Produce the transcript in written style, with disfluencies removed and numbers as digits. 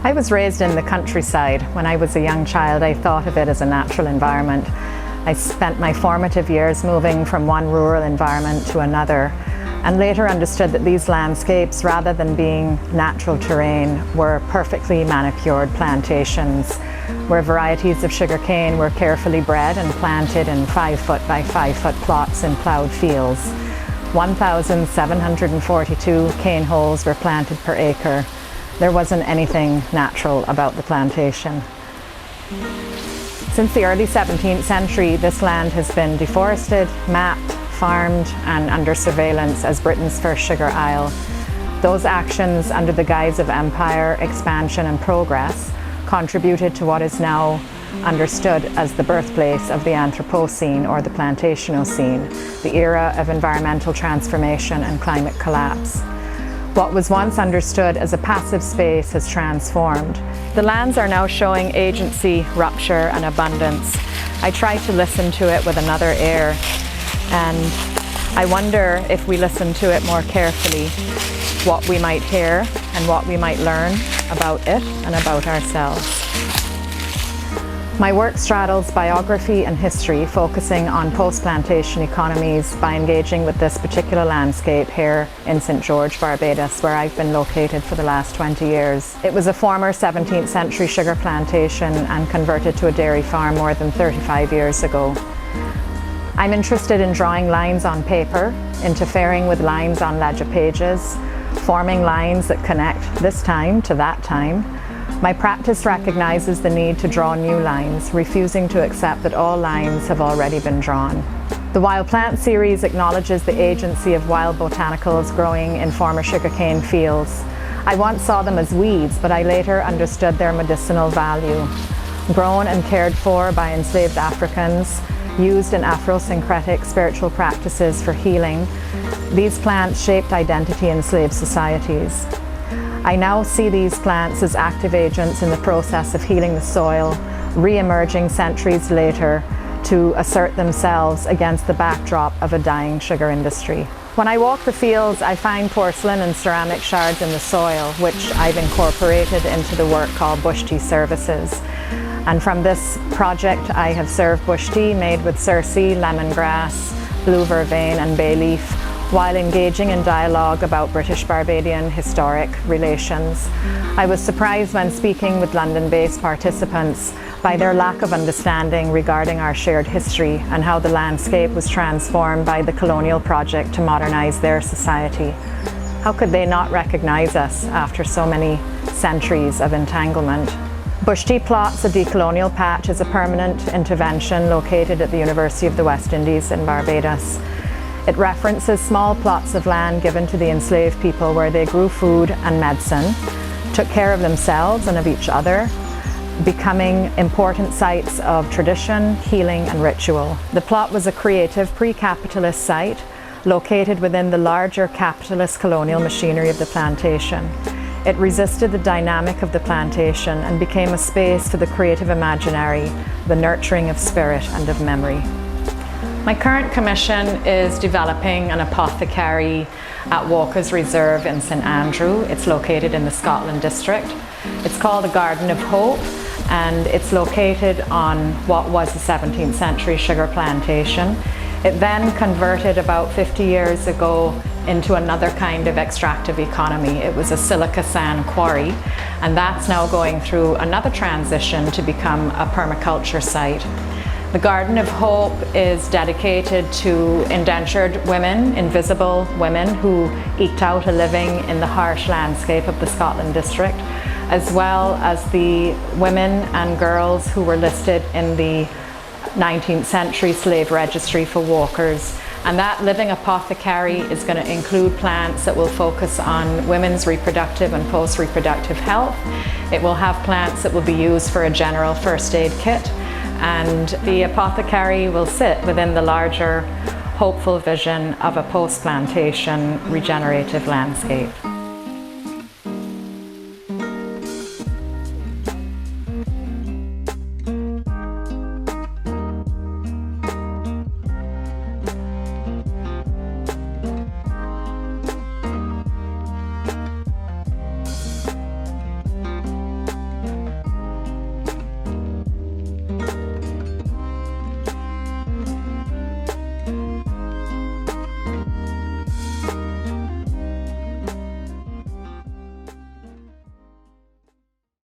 I was raised in the countryside. When I was a young child, I thought of it as a natural environment. I spent my formative years moving from one rural environment to another, and later understood that these landscapes, rather than being natural terrain, were perfectly manicured plantations, where varieties of sugarcane were carefully bred and planted in 5-foot by 5-foot plots in ploughed fields. 1,742 cane holes were planted per acre. There wasn't anything natural about the plantation. Since the early 17th century, this land has been deforested, mapped, farmed, and under surveillance as Britain's first sugar isle. Those actions, under the guise of empire, expansion, and progress, contributed to what is now understood as the birthplace of the Anthropocene or the Plantationocene, the era of environmental transformation and climate collapse. What was once understood as a passive space has transformed. The lands are now showing agency, rupture, and abundance. I try to listen to it with another ear, and I wonder if we listen to it more carefully, what we might hear and what we might learn about it and about ourselves. My work straddles biography and history, focusing on post-plantation economies by engaging with this particular landscape here in St. George, Barbados, where I've been located for the last 20 years. It was a former 17th century sugar plantation and converted to a dairy farm more than 35 years ago. I'm interested in drawing lines on paper, interfering with lines on ledger pages, forming lines that connect this time to that time. My practice recognizes the need to draw new lines, refusing to accept that all lines have already been drawn. The Wild Plant series acknowledges the agency of wild botanicals growing in former sugarcane fields. I once saw them as weeds, but I later understood their medicinal value. Grown and cared for by enslaved Africans, used in Afro-syncretic spiritual practices for healing, these plants shaped identity in slave societies. I now see these plants as active agents in the process of healing the soil, re-emerging centuries later to assert themselves against the backdrop of a dying sugar industry. When I walk the fields, I find porcelain and ceramic shards in the soil, which I've incorporated into the work called bush tea services. And from this project, I have served bush tea made with cerci, lemongrass, blue vervain, and bay leaf, while engaging in dialogue about British Barbadian historic relations. I was surprised when speaking with London-based participants by their lack of understanding regarding our shared history and how the landscape was transformed by the Colonial project to modernize their society. How could they not recognize us after so many centuries of entanglement? Bush tea Plot-A Decolonial Patch is a permanent intervention located at the University of the West Indies in Barbados. It references small plots of land given to the enslaved people where they grew food and medicine, took care of themselves and of each other, becoming important sites of tradition, healing, and ritual. The plot was a creative pre-capitalist site located within the larger capitalist colonial machinery of the plantation. It resisted the dynamic of the plantation and became a space for the creative imaginary, the nurturing of spirit and of memory. My current commission is developing an apothecary at Walker's Reserve in St Andrew. It's located in the Scotland district. It's called the Garden of Hope, and it's located on what was the 17th century sugar plantation. It then converted about 50 years ago into another kind of extractive economy. It was a silica sand quarry, and that's now going through another transition to become a permaculture site. The Garden of Hope is dedicated to indentured women, invisible women who eked out a living in the harsh landscape of the Scotland district, as well as the women and girls who were listed in the 19th century slave registry for walkers. And that living apothecary is going to include plants that will focus on women's reproductive and post-reproductive health. It will have plants that will be used for a general first aid kit. And the apothecary will sit within the larger, hopeful vision of a post-plantation regenerative landscape.